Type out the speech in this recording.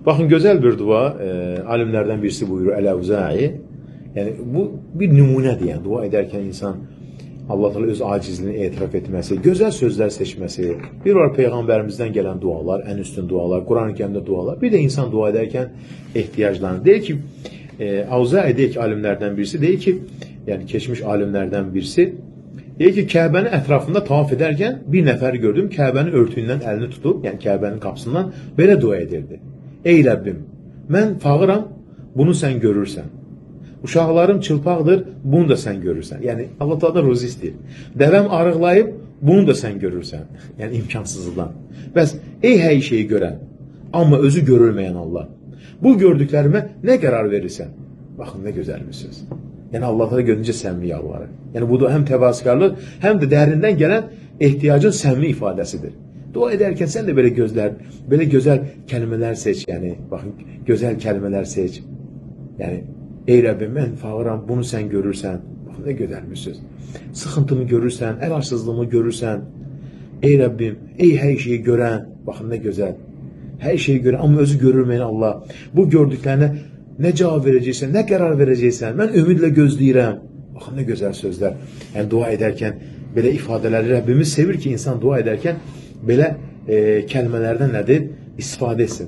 Bakın güzel bir dua. Alimlerden birisi buyuruyor El-Evzai. Yani bu bir numune diyen dua ederken insan Allah Teala öz acizliğini itiraf etmesi, güzel sözler seçmesi, bir var Peygamberimizden gelen dualar, en üstün dualar, Kur'an-ı Kerim'de dualar, bir de insan dua ederken ihtiyaçlarını. Değil ki, Evzai değil ki alimlerden birisi, değil ki, yani geçmiş alimlerden birisi, değil ki Kabe'nin etrafında tavaf ederken bir nefer gördüm, Kabe'nin örtüğünden elini tutup, yani Kabe'nin kapısından böyle dua edirdi. Ey Rabbim, mən fağıram, bunu sen görürsen. Uşaqlarım çılpaqdır, bunu da sen görürsen. Yani Allah Teala ruzi istəyir. Dəvəm arıqlayıb, bunu da sen görürsen. Yani imkansızlıqdan. Bəs ey hər şeyi görən, amma özü görülməyən Allah. Bu gördüklerime ne karar verirsen? Bakın ne güzel bir söz. Yani Allah Teala görünce səmimi yalvarır. Yani bu da hem təvazökarlıq, hem de derinden gelen ihtiyacın səmimi ifadesidir. Dua ederken sen de böyle güzel kelimeler seç yani. Bakın güzel kelimeler seç. Yani ey Rabbim ben fağıram bunu sen görürsen. Bakın ne güzel bir söz. Sıkıntımı görürsen, el açsızlığımı görürsen. Ey Rabbim, ey her şeyi gören. Bakın ne güzel. Her şeyi gören ama özü görülmeyen Allah. Bu gördüklerine ne cevap vereceksen, ne karar vereceksen. Ben ümidle gözleyirəm. Bakın ne güzel sözler. Yani dua ederken böyle ifadeleri Rabbimiz sevir ki insan dua ederken böyle kelimelerden nedir? İstifade etsin.